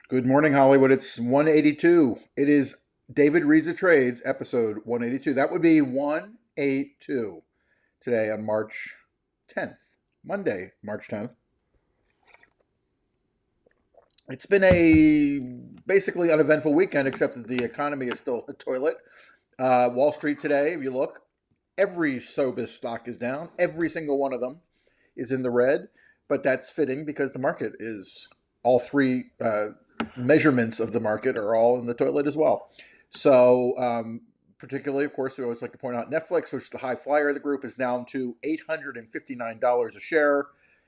Good morning, Hollywood. It's 182. It is David Reads the Trades, episode 182. That would be 182 today on March 10th, Monday, March 10th. It's been a basically uneventful weekend, except that the economy is still a toilet. Wall Street today, if you look, every Sobis stock is down. Every single one of them is in the red, but that's fitting because the market is all three measurements of the market are all in the toilet as well. So, particularly, of course, we always like to point out Netflix, which is the high flyer of the group, is down to $859 a share.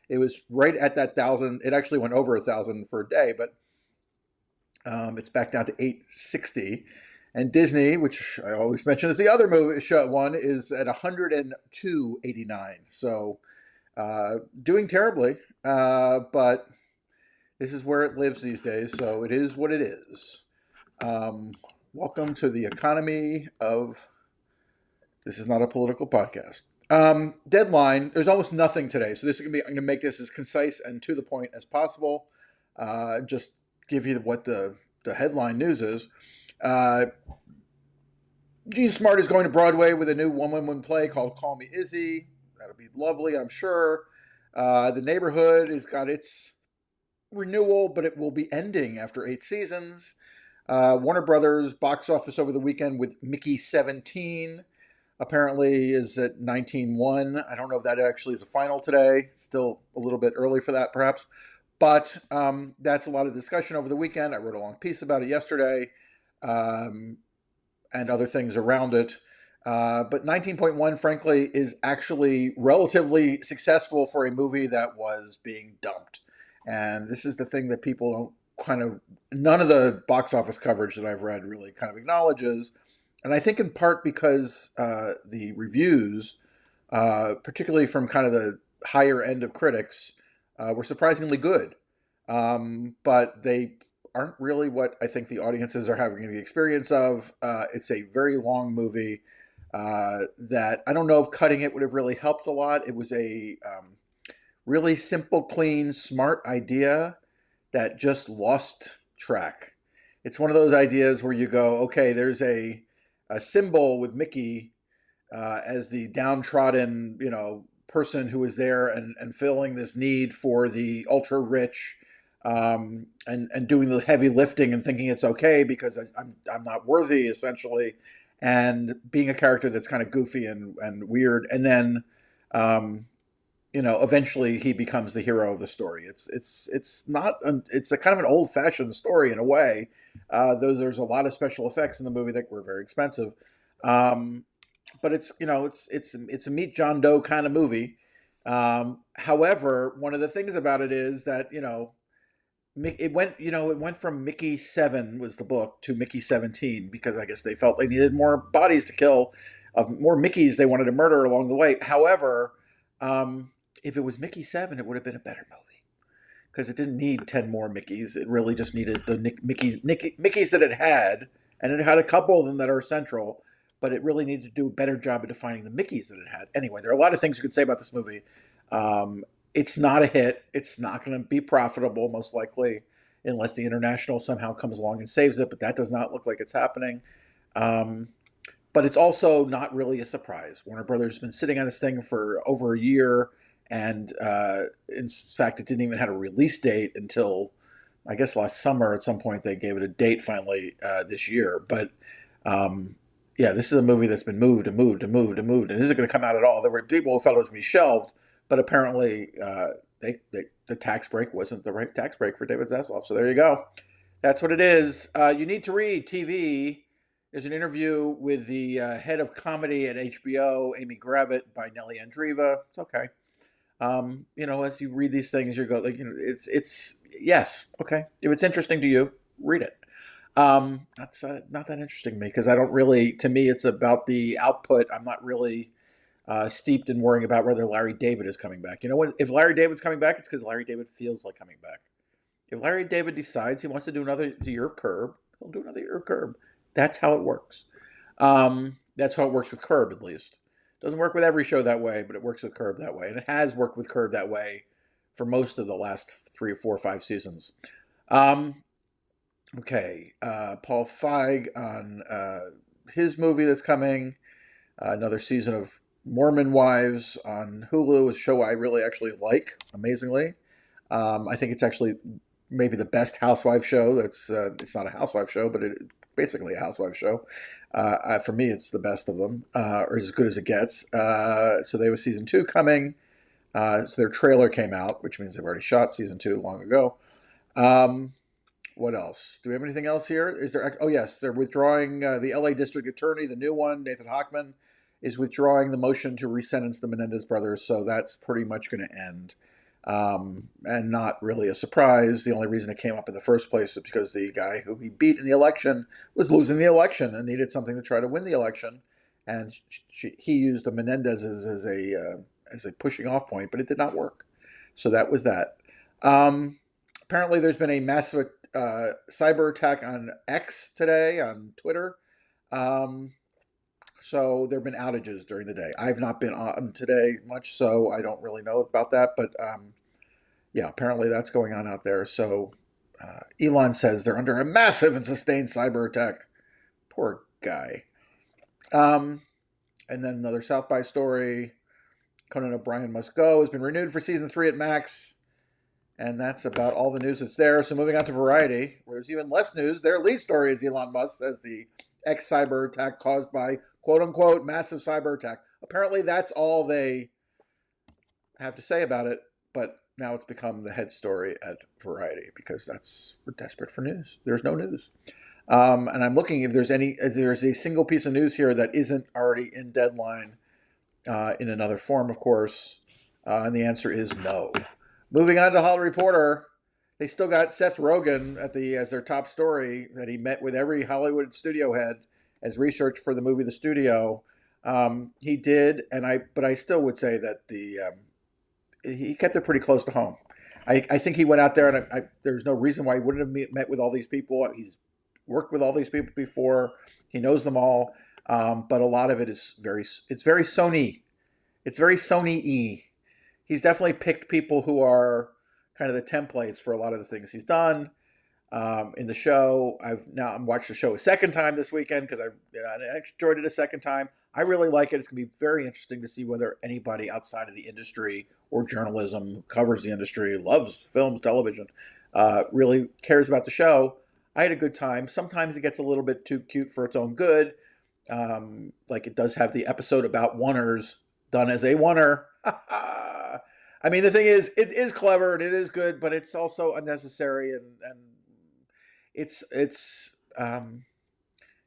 It was right at that thousand. It actually went over 1,000 for a day, but it's back down to 860. And Disney, which I always mention is the other movie one, is at 102.89. So doing terribly, but this is where it lives these days. So it is what it is. Welcome to the economy of. This is not a political podcast. Deadline. There's almost nothing today, so this is gonna be. I'm gonna make this as concise and to the point as possible. Just give you what the headline news is. Gene Smart is going to Broadway with a new one-woman play called Call Me Izzy. That'll be lovely, I'm sure. The Neighborhood has got its renewal, but it will be ending after 8 seasons. Warner Brothers box office over the weekend with Mickey 17 apparently is at 19.1. I don't know if that actually is a final today. Still a little bit early for that, perhaps. But that's a lot of discussion over the weekend. I wrote a long piece about it yesterday and other things around it. But 19.1, frankly, is actually relatively successful for a movie that was being dumped. And this is the thing that people don't none of the box office coverage that I've read really kind of acknowledges. And I think in part because the reviews, particularly from kind of the higher end of critics, were surprisingly good. But they aren't really what I think the audiences are having the experience of. It's a very long movie that I don't know if cutting it would have really helped a lot. It was a really simple, clean, smart idea that just lost track. It's one of those ideas where you go, okay, there's a symbol with Mickey as the downtrodden, person who is there and filling this need for the ultra rich and doing the heavy lifting and thinking it's okay because I'm not worthy, essentially, and being a character that's kind of goofy and weird, and then eventually he becomes the hero of the story. It's not it's a kind of an old fashioned story in a way. Though there's a lot of special effects in the movie that were very expensive, but it's a meet John Doe kind of movie. However, one of the things about it is that it went from Mickey 7 was the book to Mickey 17 because I guess they felt they needed more bodies to kill, of more Mickeys they wanted to murder along the way. However, if it was Mickey 7, it would have been a better movie because it didn't need 10 more Mickeys. It really just needed the Mickeys that it had, and it had a couple of them that are central, but it really needed to do a better job of defining the Mickeys that it had. Anyway, there are a lot of things you could say about this movie. It's not a hit. It's not going to be profitable, most likely, unless the International somehow comes along and saves it, but that does not look like it's happening. But it's also not really a surprise. Warner Brothers has been sitting on this thing for over a year, and in fact, it didn't even have a release date until, I guess, last summer. At some point, they gave it a date finally this year. But yeah, this is a movie that's been moved and moved and moved and moved, and isn't going to come out at all. There were people who felt it was going to be shelved, but apparently the tax break wasn't the right tax break for David Zaslav. So there you go. That's what it is. You need to read TV. There's an interview with the head of comedy at HBO, Amy Gravitt, by Nellie Andriva. It's okay. As you read these things, you go like, it's yes, okay. If it's interesting to you, read it. That's not that interesting to me because I don't really. To me, it's about the output. I'm not really steeped in worrying about whether Larry David is coming back. If Larry David's coming back, it's because Larry David feels like coming back. If Larry David decides he wants to do another year of Curb, he'll do another year of Curb. That's how it works. That's how it works with Curb, at least. Doesn't work with every show that way, but it works with Curb that way. And it has worked with Curb that way for most of the last 3 or 4 or 5 seasons. Okay, Paul Feig on his movie that's coming. Another season of Mormon Wives on Hulu, a show I really actually like, amazingly. I think it's actually maybe the best housewife show. That's it's not a housewife show, but it's basically a housewife show. For me, it's the best of them, or as good as it gets. So they have a season two coming. So their trailer came out, which means they've already shot season two long ago. Um, what else? Do we have anything else here? Is there? Oh yes, they're withdrawing the L.A. District Attorney, the new one, Nathan Hochman, is withdrawing the motion to resentence the Menendez brothers. So that's pretty much going to end, and not really a surprise. The only reason it came up in the first place is because the guy who he beat in the election was losing the election and needed something to try to win the election, and he used the Menendezes as a pushing off point, but it did not work. So that was that. Um, Apparently, there's been a massive cyber attack on X today on Twitter. Um, so there have been outages during the day. I've not been on today much, so I don't really know about that. But yeah, apparently that's going on out there. So Elon says they're under a massive and sustained cyber attack. Poor guy. Um, and then another South by story. Conan O'Brien Must Go has been renewed for season 3 at Max. And that's about all the news that's there. So moving on to Variety, where there's even less news. Their lead story is Elon Musk says the X cyber attack caused by quote unquote massive cyber attack. Apparently that's all they have to say about it, but now it's become the head story at Variety because we're desperate for news. There's no news. And I'm looking if there's a single piece of news here that isn't already in Deadline in another form, of course. And the answer is no. Moving on to Hollywood Reporter, they still got Seth Rogen as their top story that he met with every Hollywood studio head as research for the movie The Studio. He did, but I still would say that he kept it pretty close to home. I think he went out there, and there's no reason why he wouldn't have met with all these people. He's worked with all these people before. He knows them all, but a lot of it is it's very Sony. It's very Sony-y. He's definitely picked people who are kind of the templates for a lot of the things he's done in the show. I'm watched the show a second time this weekend because I enjoyed it a second time. I really like it. It's going to be very interesting to see whether anybody outside of the industry or journalism who covers the industry, loves films, television, really cares about the show. I had a good time. Sometimes it gets a little bit too cute for its own good. Like it does have the episode about oneers done as a oneer. I mean, the thing is, it is clever and it is good, but it's also unnecessary and it's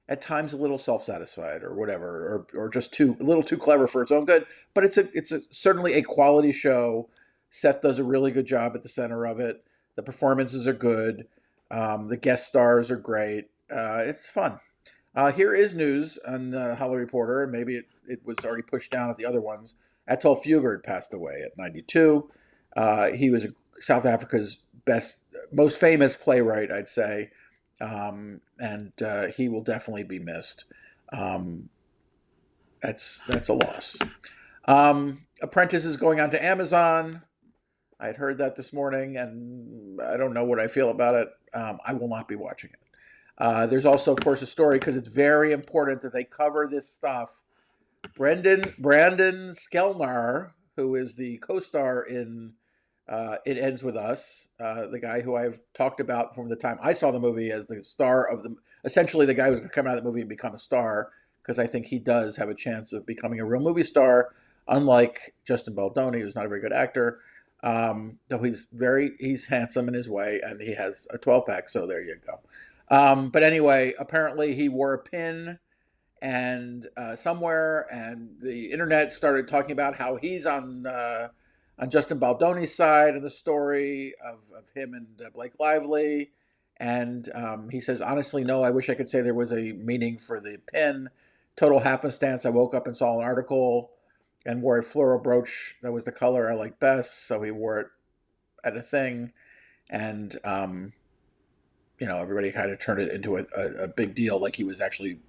at times a little self-satisfied or whatever, or just a little too clever for its own good. But it's certainly a quality show. Seth does a really good job at the center of it. The performances are good. The guest stars are great. It's fun. Here is news on Hollywood Reporter, and maybe it was already pushed down at the other ones. Atul Fugard passed away at 92. He was South Africa's most famous playwright, I'd say, and he will definitely be missed. Um, that's a loss. Apprentice is going on to Amazon. I had heard that this morning, and I don't know what I feel about it. I will not be watching it. There's also, of course, a story because it's very important that they cover this stuff. Brandon Skelnar, who is the co-star in It Ends With Us, the guy who I've talked about from the time I saw the movie as the star of essentially the guy who's going to come out of the movie and become a star, because I think he does have a chance of becoming a real movie star, unlike Justin Baldoni, who's not a very good actor. Though he's handsome in his way, and he has a 12-pack, so there you go. But anyway, apparently he wore a pin and somewhere, and the internet started talking about how he's on Justin Baldoni's side of the story of him and Blake Lively. And he says, honestly, no, I wish I could say there was a meaning for the pin. Total happenstance. I woke up and saw an article and wore a floral brooch that was the color I liked best. So he wore it at a thing. And everybody kind of turned it into a big deal, like he was actually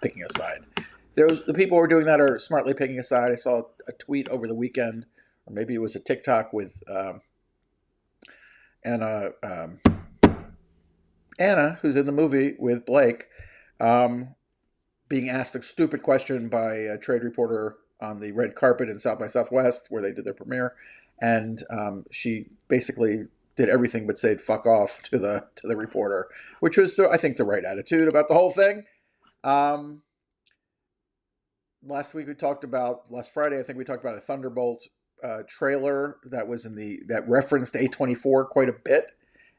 picking a side. The people who were doing that are smartly picking a side. I saw a tweet over the weekend, or maybe it was a TikTok with Anna Anna, who's in the movie with Blake, um, being asked a stupid question by a trade reporter on the red carpet in South by Southwest where they did their premiere, and she basically did everything but say "fuck off" to the reporter, which was, I think, the right attitude about the whole thing. Um, last Friday, I think we talked about a Thunderbolt trailer that was that referenced A24 quite a bit,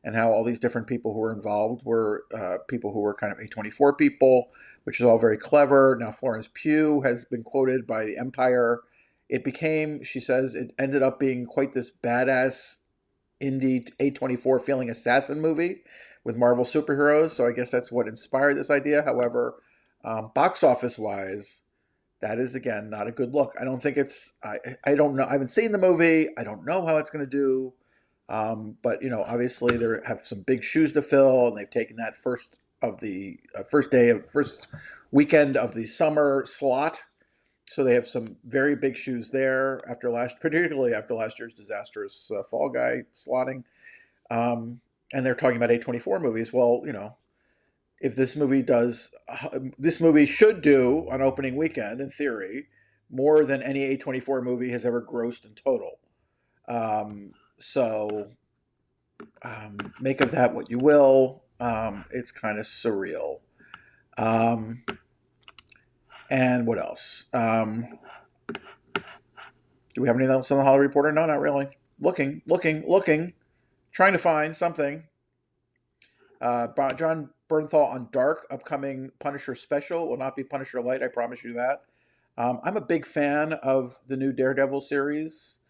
and how all these different people who were involved were people who were kind of A24 people, which is all very clever. Now Florence Pugh has been quoted by the Empire. She says, it ended up being quite this badass indie A24 feeling assassin movie with Marvel superheroes. So I guess that's what inspired this idea. However, box office wise, that is again not a good look. I don't think it's. I don't know. I haven't seen the movie. I don't know how it's going to do. But obviously they have some big shoes to fill, and they've taken that first weekend of the summer slot. So they have some very big shoes there particularly after last year's disastrous Fall Guy slotting. And they're talking about A24 movies. Well, if this movie should do on opening weekend, in theory, more than any A24 movie has ever grossed in total. So make of that what you will. It's kind of surreal. Um, and what else? Do we have anything else on the Hollywood Reporter? No, not really. Looking, trying to find something. John Bernthal on Dark, upcoming Punisher special. Will not be Punisher Light, I promise you that. I'm a big fan of the new Daredevil series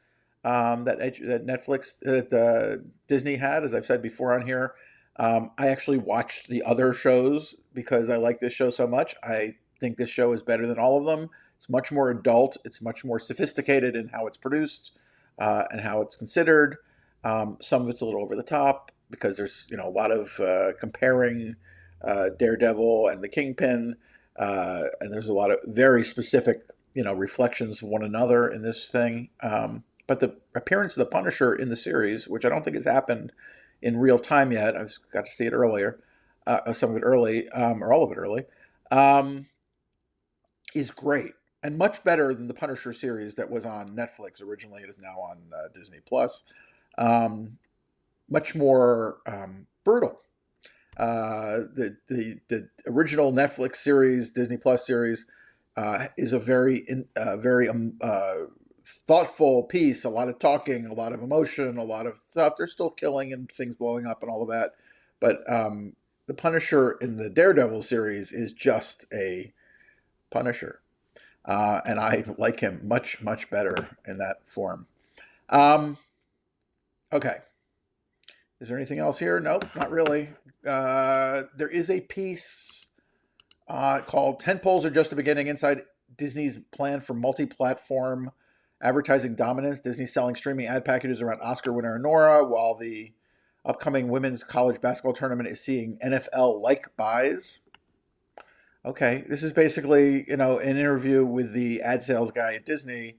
that Netflix, that Disney had, as I've said before on here. I actually watched the other shows because I like this show so much. I think this show is better than all of them. It's much more adult. It's much more sophisticated in how it's produced and how it's considered. Some of it's a little over the top because there's a lot of comparing Daredevil and the Kingpin, and there's a lot of very specific reflections of one another in this thing. But the appearance of the Punisher in the series, which I don't think has happened in real time yet, I've got to see it earlier, some of it early, or all of it early, is great and much better than the Punisher series that was on Netflix originally. It is now on Disney Plus. Much more brutal. The original Netflix series, Disney Plus series, is a very thoughtful piece. A lot of talking, a lot of emotion, a lot of stuff. They're still killing and things blowing up and all of that, but the Punisher in the Daredevil series is just a Punisher, and I like him much better in that form. Okay. Is there anything else here? Nope, not really. There is a piece called "Tentpoles Are Just the Beginning" inside Disney's plan for multi-platform advertising dominance. Disney selling streaming ad packages around Oscar winner Nora, while the upcoming women's college basketball tournament is seeing NFL-like buys. Okay, this is basically an interview with the ad sales guy at Disney,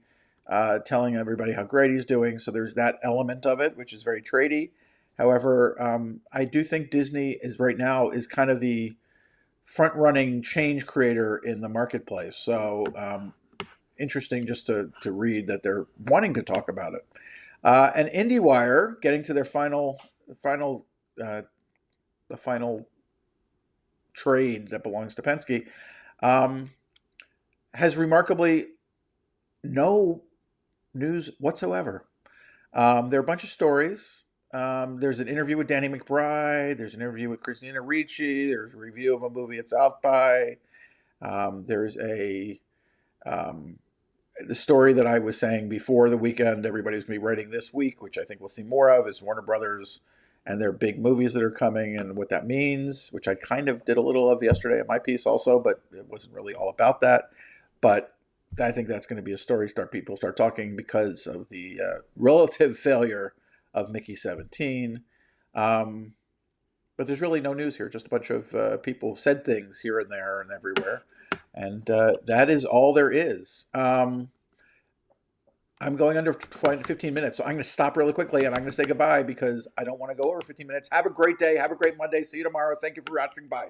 telling everybody how great he's doing. So there's that element of it, which is very tradey. However, I do think Disney is kind of the front-running change creator in the marketplace. So interesting just to read that they're wanting to talk about it. And IndieWire, getting to their final trade that belongs to Penske, has remarkably no news whatsoever. There are a bunch of stories. There's an interview with Danny McBride. There's an interview with Christina Ricci. There's a review of a movie at South by. There's the story that I was saying before the weekend. Everybody's going to be writing this week, which I think we'll see more of, is Warner Brothers and their big movies that are coming and what that means, which I kind of did a little of yesterday in my piece also, but it wasn't really all about that. But I think that's going to be a story people start talking because of the relative failure of Mickey 17. But there's really no news here. Just a bunch of people said things here and there and everywhere. And that is all there is. I'm going under 20, 15 minutes, so I'm going to stop really quickly and I'm going to say goodbye because I don't want to go over 15 minutes. Have a great day. Have a great Monday. See you tomorrow. Thank you for watching. Bye.